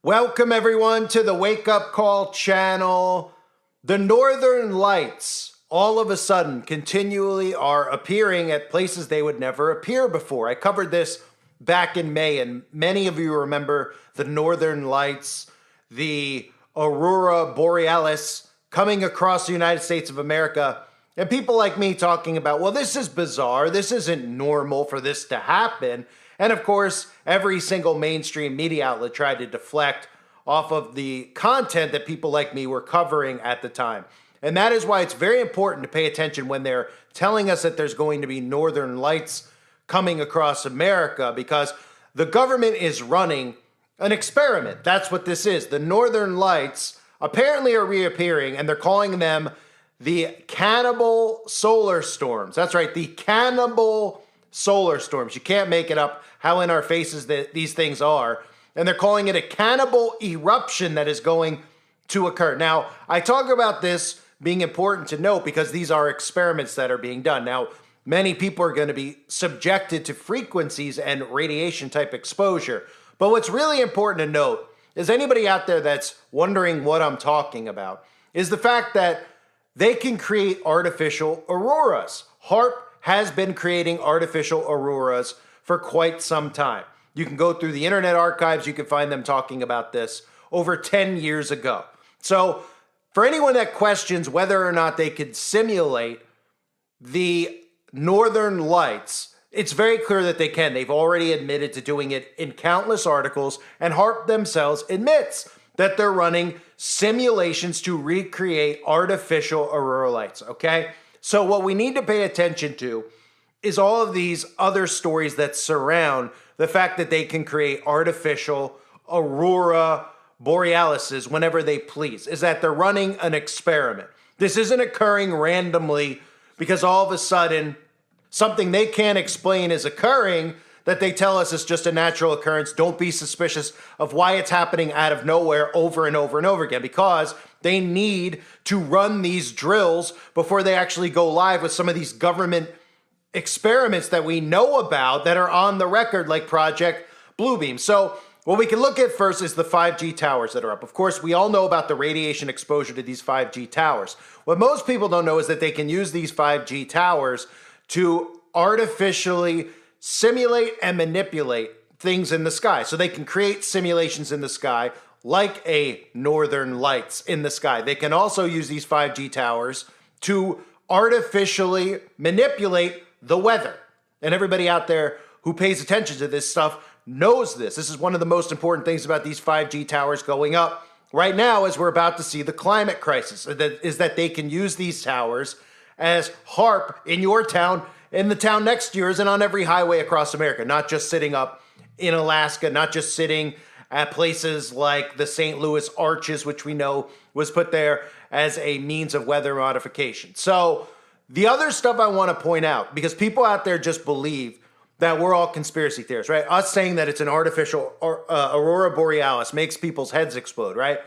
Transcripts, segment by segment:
Welcome everyone to the Wake Up Call channel. The Northern Lights all of a sudden continually are appearing at places they would never appear before. I covered this back in May, and many of you remember the Northern Lights, the Aurora Borealis coming across the United States of America, and people like me talking about, well, this is bizarre, this isn't normal for this to happen. And of course, every single mainstream media outlet tried to deflect off of the content that people like me were covering at the time. And that is why it's very important to pay attention when they're telling us that there's going to be Northern Lights coming across America, because the government is running an experiment. That's what this is. The Northern Lights apparently are reappearing, and they're calling them the cannibal solar storms. That's right, the cannibal solar storms. You can't make it up how in our faces that these things are. And they're calling it a cannibal eruption that is going to occur. Now, I talk about this being important to note because these are experiments that are being done. Now, many people are going to be subjected to frequencies and radiation type exposure. But what's really important to note is anybody out there that's wondering what I'm talking about is the fact that they can create artificial auroras. Haarp has been creating artificial auroras for quite some time. You can go through the internet archives, you can find them talking about this over 10 years ago. So for anyone that questions whether or not they could simulate the Northern Lights, it's very clear that they can. They've already admitted to doing it in countless articles, and Haarp themselves admits that they're running simulations to recreate artificial aurora lights, okay? So what we need to pay attention to is all of these other stories that surround the fact that they can create artificial aurora borealises whenever they please, is that they're running an experiment. This isn't occurring randomly because all of a sudden something they can't explain is occurring that they tell us is just a natural occurrence. Don't be suspicious of why it's happening out of nowhere over and over and over again, because they need to run these drills before they actually go live with some of these government experiments that we know about that are on the record, like Project Bluebeam. So what we can look at first is the 5G towers that are up. Of course, we all know about the radiation exposure to these 5G towers. What most people don't know is that they can use these 5G towers to artificially simulate and manipulate things in the sky. So they can create simulations in the sky like a Northern Lights in the sky. They can also use these 5G towers to artificially manipulate the weather. And everybody out there who pays attention to this stuff knows this. This is one of the most important things about these 5G towers going up right now, as we're about to see the climate crisis, is that they can use these towers as Haarp in your town, in the town next to yours, and on every highway across America, not just sitting up in Alaska, not just sitting at places like the St. Louis Arches, which we know was put there as a means of weather modification. So the other stuff I want to point out, because people out there just believe that we're all conspiracy theorists, right? Us saying that it's an artificial aurora borealis makes people's heads explode, right?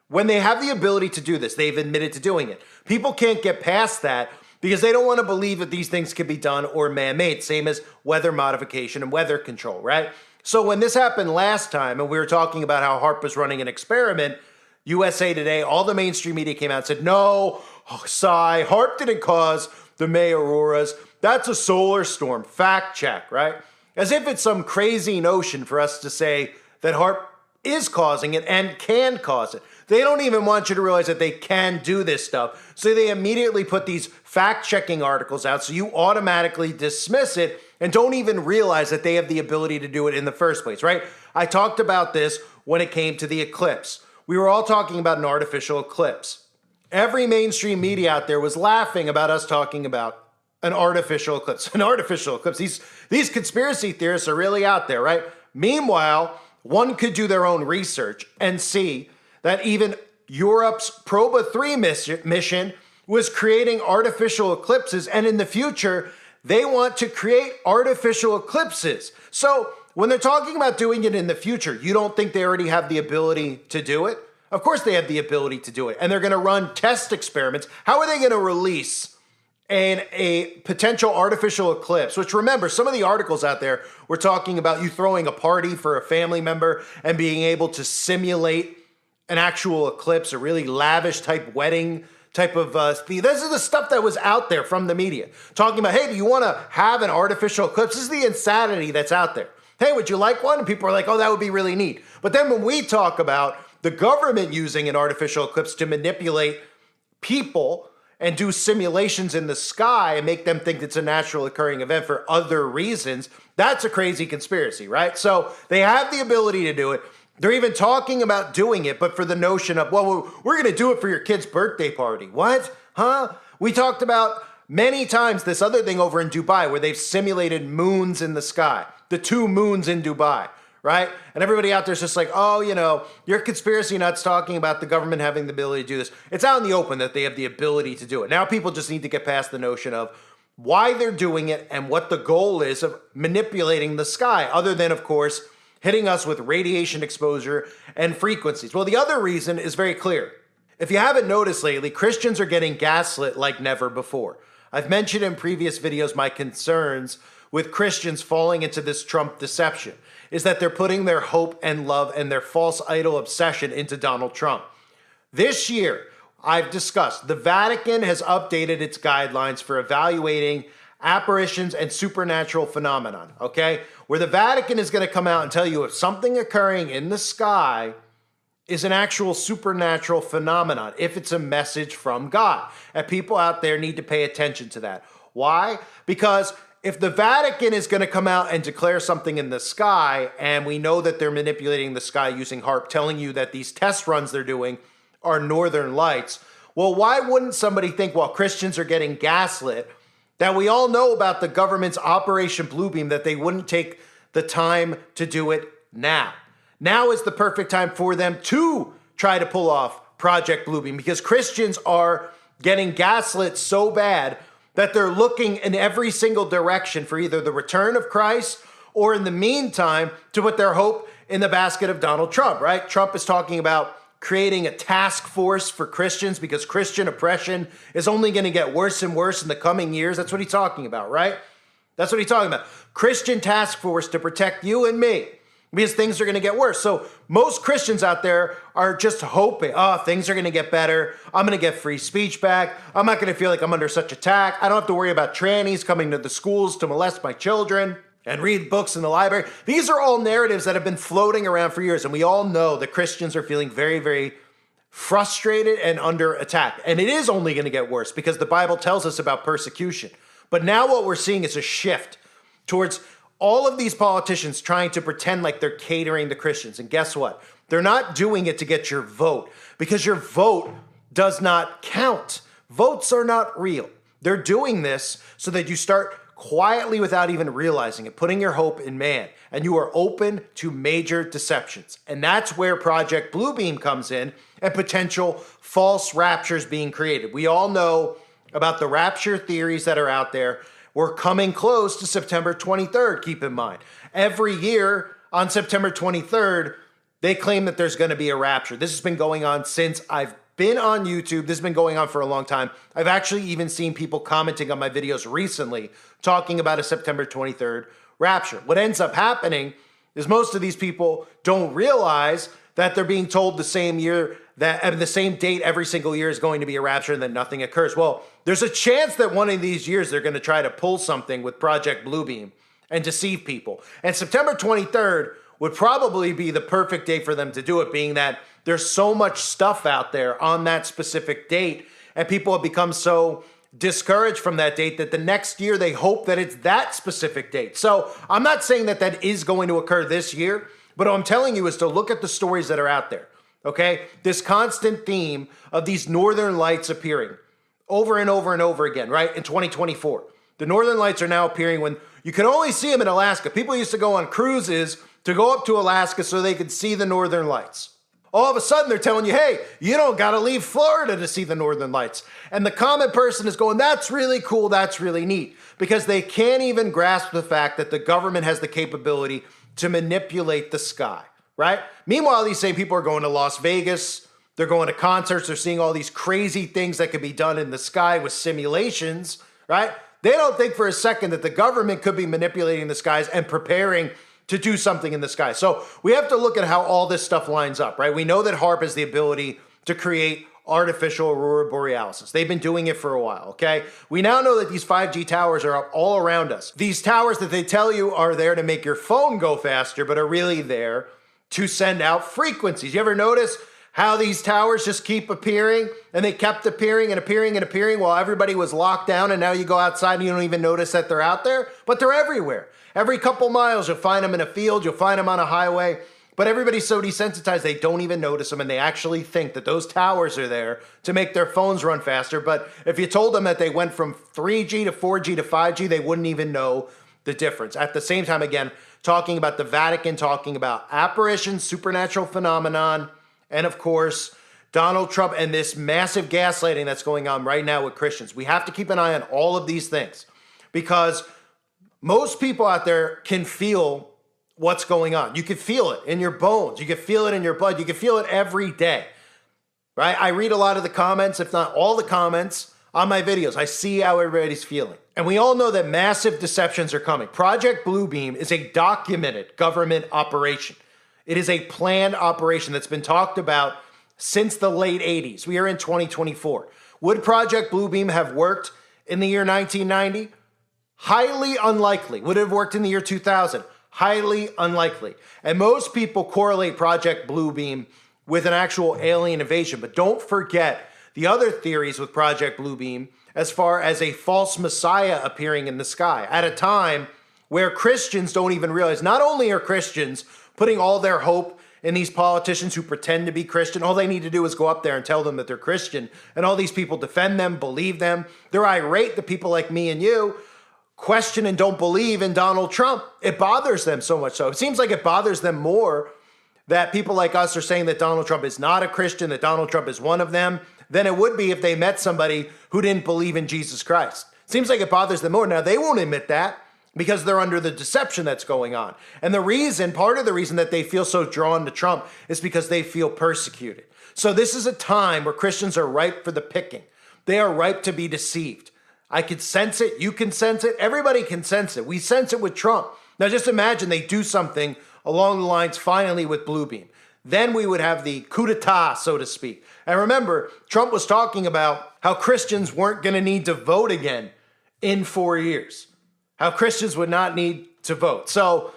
When they have the ability to do this, they've admitted to doing it. People can't get past that because they don't want to believe that these things can be done or man-made, same as weather modification and weather control, right? So when this happened last time, and we were talking about how Haarp was running an experiment, USA Today, all the mainstream media came out and said, no, sigh, Haarp didn't cause the May auroras. That's a solar storm. Fact check, right? As if it's some crazy notion for us to say that Haarp is causing it and can cause it. They don't even want you to realize that they can do this stuff. So they immediately put these fact-checking articles out so you automatically dismiss it and don't even realize that they have the ability to do it in the first place, right? I talked about this when it came to the eclipse. We were all talking about an artificial eclipse. Every mainstream media out there was laughing about us talking about an artificial eclipse. An artificial eclipse. These conspiracy theorists are really out there, right? Meanwhile, one could do their own research and see that even Europe's Proba 3 mission was creating artificial eclipses, and in the future, they want to create artificial eclipses. So when they're talking about doing it in the future, you don't think they already have the ability to do it? Of course they have the ability to do it, and they're going to run test experiments. How are they going to release and a potential artificial eclipse, which remember, some of the articles out there were talking about you throwing a party for a family member and being able to simulate an actual eclipse, a really lavish type wedding type of this is the stuff that was out there from the media talking about, hey, do you want to have an artificial eclipse? This is the insanity that's out there. Hey, would you like one? And people are like, oh, that would be really neat. But then when we talk about the government using an artificial eclipse to manipulate people and do simulations in the sky and make them think it's a natural occurring event for other reasons, that's a crazy conspiracy, right? So they have the ability to do it. They're even talking about doing it, but for the notion of, well, we're going to do it for your kid's birthday party. What? Huh? We talked about many times this other thing over in Dubai where they've simulated moons in the sky, the 2 moons in Dubai, right? And everybody out there's just like, oh, you're conspiracy nuts talking about the government having the ability to do this. It's out in the open that they have the ability to do it. Now people just need to get past the notion of why they're doing it and what the goal is of manipulating the sky, other than, of course, hitting us with radiation exposure and frequencies. Well, the other reason is very clear. If you haven't noticed lately, Christians are getting gaslit like never before. I've mentioned in previous videos my concerns with Christians falling into this Trump deception, is that they're putting their hope and love and their false idol obsession into Donald Trump. This year, I've discussed, the Vatican has updated its guidelines for evaluating apparitions and supernatural phenomenon, okay? Where the Vatican is going to come out and tell you if something occurring in the sky is an actual supernatural phenomenon, if it's a message from God. And people out there need to pay attention to that. Why? Because if the Vatican is going to come out and declare something in the sky, and we know that they're manipulating the sky using Haarp, telling you that these test runs they're doing are northern lights, well, why wouldn't somebody think, while Christians are getting gaslit, that we all know about the government's Operation Bluebeam, that they wouldn't take the time to do it now? Now is the perfect time for them to try to pull off Project Bluebeam, because Christians are getting gaslit so bad that they're looking in every single direction for either the return of Christ or, in the meantime, to put their hope in the basket of Donald Trump, right? Trump is talking about creating a task force for Christians because Christian oppression is only going to get worse and worse in the coming years. That's what he's talking about, right? That's what he's talking about. Christian task force to protect you and me, because things are going to get worse. So most Christians out there are just hoping, oh, things are going to get better. I'm going to get free speech back. I'm not going to feel like I'm under such attack. I don't have to worry about trannies coming to the schools to molest my children and read books in the library. These are all narratives that have been floating around for years. And we all know that Christians are feeling very, very frustrated and under attack. And it is only going to get worse because the Bible tells us about persecution. But now what we're seeing is a shift towards all of these politicians trying to pretend like they're catering to Christians. And guess what? They're not doing it to get your vote, because your vote does not count. Votes are not real. They're doing this so that you start quietly, without even realizing it, putting your hope in man, and you are open to major deceptions. And that's where Project Bluebeam comes in, and potential false raptures being created. We all know about the rapture theories that are out there. We're coming close to September 23rd, keep in mind. Every year on September 23rd, they claim that there's going to be a rapture. This has been going on since I've been on YouTube. This has been going on for a long time. I've actually even seen people commenting on my videos recently talking about a September 23rd rapture. What ends up happening is most of these people don't realize that they're being told the same year, that the same date every single year is going to be a rapture, and then nothing occurs. Well, there's a chance that one of these years they're going to try to pull something with Project Bluebeam and deceive people. And September 23rd would probably be the perfect day for them to do it, being that there's so much stuff out there on that specific date, and people have become so discouraged from that date that the next year they hope that it's that specific date. So I'm not saying that that is going to occur this year, but what I'm telling you is to look at the stories that are out there, okay? This constant theme of these northern lights appearing over and over and over again, right? In 2024. The northern lights are now appearing when you can only see them in Alaska. People used to go on cruises to go up to Alaska so they could see the northern lights. All of a sudden, they're telling you, hey, you don't got to leave Florida to see the northern lights. And the common person is going, that's really cool, that's really neat, because they can't even grasp the fact that the government has the capability to manipulate the sky, right? Meanwhile, these same people are going to Las Vegas, they're going to concerts, they're seeing all these crazy things that could be done in the sky with simulations, right? They don't think for a second that the government could be manipulating the skies and preparing to do something in the sky. So we have to look at how all this stuff lines up, right? We know that Haarp has the ability to create artificial aurora borealis. They've been doing it for a while, okay? We now know that these 5G towers are up all around us. These towers that they tell you are there to make your phone go faster, but are really there to send out frequencies. You ever notice how these towers just keep appearing, and they kept appearing and appearing and appearing while everybody was locked down, and now you go outside and you don't even notice that they're out there? But they're everywhere. Every couple miles, you'll find them in a field, you'll find them on a highway, but everybody's so desensitized they don't even notice them, and they actually think that those towers are there to make their phones run faster. But if you told them that they went from 3G to 4G to 5G, they wouldn't even know the difference. At the same time, again, talking about the Vatican, talking about apparitions, supernatural phenomenon, and of course, Donald Trump and this massive gaslighting that's going on right now with Christians. We have to keep an eye on all of these things because most people out there can feel what's going on. You can feel it in your bones. You can feel it in your blood. You can feel it every day, right? I read a lot of the comments, if not all the comments on my videos. I see how everybody's feeling. And we all know that massive deceptions are coming. Project Bluebeam is a documented government operation. It is a planned operation that's been talked about since the late 80s. We are in 2024. Would Project Bluebeam have worked in the year 1990? Highly unlikely. Would it have worked in the year 2000? Highly unlikely. And most people correlate Project Bluebeam with an actual alien invasion. But don't forget the other theories with Project Bluebeam as far as a false messiah appearing in the sky at a time where Christians don't even realize, not only are Christians putting all their hope in these politicians who pretend to be Christian, all they need to do is go up there and tell them that they're Christian, and all these people defend them, believe them. They're irate, the people like me and you, question and don't believe in Donald Trump. It bothers them so much so. It seems like it bothers them more that people like us are saying that Donald Trump is not a Christian, that Donald Trump is one of them, than it would be if they met somebody who didn't believe in Jesus Christ. Seems like it bothers them more. Now, they won't admit that because they're under the deception that's going on. And part of the reason that they feel so drawn to Trump is because they feel persecuted. So this is a time where Christians are ripe for the picking. They are ripe to be deceived. I can sense it. You can sense it. Everybody can sense it. We sense it with Trump. Now just imagine they do something along the lines finally with Bluebeam. Then we would have the coup d'etat, so to speak. And remember, Trump was talking about how Christians weren't going to need to vote again in 4 years. How Christians would not need to vote. So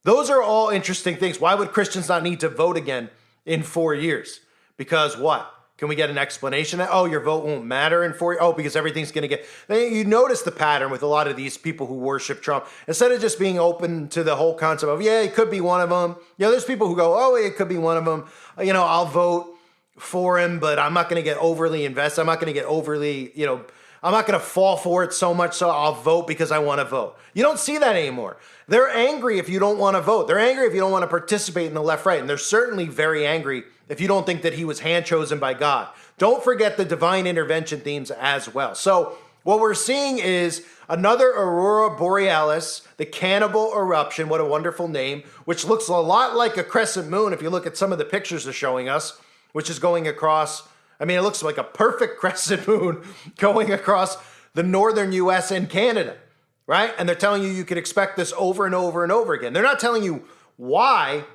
those are all interesting things. Why would Christians not need to vote again in 4 years? Because what? Can we get an explanation? Oh, your vote won't matter in 4 years? Oh, because everything's going to get... You notice the pattern with a lot of these people who worship Trump. Instead of just being open to the whole concept of, yeah, it could be one of them. There's people who go, oh, it could be one of them. I'll vote for him, but I'm not going to get overly invested. I'm not going to get overly, I'm not going to fall for it so much so I'll vote because I want to vote. You don't see that anymore. They're angry if you don't want to vote. They're angry if you don't want to participate in the left, right. And they're certainly very angry if you don't think that he was hand-chosen by God. Don't forget the divine intervention themes as well. So what we're seeing is another aurora borealis, the cannibal eruption, what a wonderful name, which looks a lot like a crescent moon if you look at some of the pictures they're showing us, which is going across, it looks like a perfect crescent moon going across the northern U.S. and Canada, right? And they're telling you can expect this over and over and over again. They're not telling you why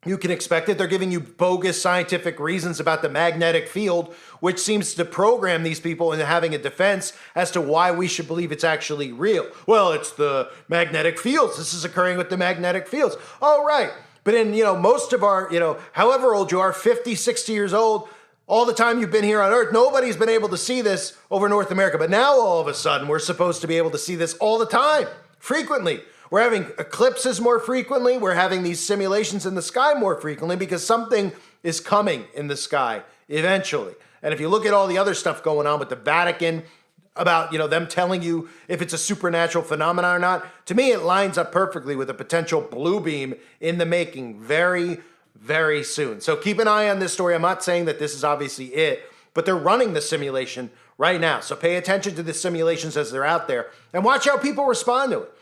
you can expect it. They're giving you bogus scientific reasons about the magnetic field, which seems to program these people into having a defense as to why we should believe it's actually real. Well, it's the magnetic fields. This is occurring with the magnetic fields. Oh, right. But in, most of our, however old you are, 50, 60 years old, all the time you've been here on Earth, nobody's been able to see this over North America. But now all of a sudden, we're supposed to be able to see this all the time, frequently. We're having eclipses more frequently. We're having these simulations in the sky more frequently because something is coming in the sky eventually. And if you look at all the other stuff going on with the Vatican, about, them telling you if it's a supernatural phenomenon or not, to me, it lines up perfectly with a potential Bluebeam in the making very, very soon. So keep an eye on this story. I'm not saying that this is obviously it, but they're running the simulation right now. So pay attention to the simulations as they're out there and watch how people respond to it.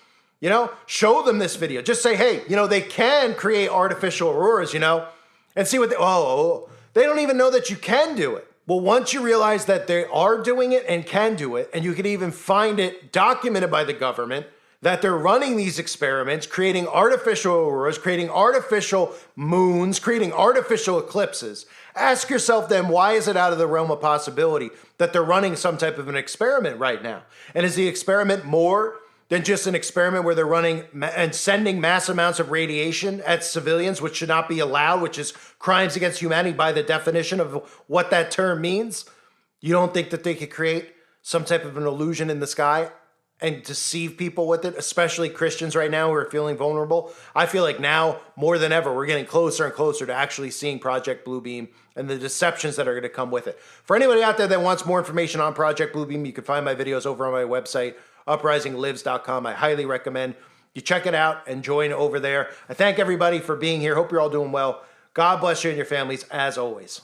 Show them this video. Just say, hey, they can create artificial auroras, and see what they don't even know that you can do it. Well, once you realize that they are doing it and can do it, and you can even find it documented by the government, that they're running these experiments, creating artificial auroras, creating artificial moons, creating artificial eclipses. Ask yourself then, why is it out of the realm of possibility that they're running some type of an experiment right now? And is the experiment more than just an experiment where they're running and sending mass amounts of radiation at civilians, which should not be allowed, which is crimes against humanity by the definition of what that term means? You don't think that they could create some type of an illusion in the sky and deceive people with it, especially Christians right now who are feeling vulnerable? I feel like now, more than ever, we're getting closer and closer to actually seeing Project Bluebeam and the deceptions that are going to come with it. For anybody out there that wants more information on Project Bluebeam, you can find my videos over on my website, uprisinglives.com. I highly recommend you check it out and join over there. I thank everybody for being here. Hope you're all doing well. God bless you and your families, as always.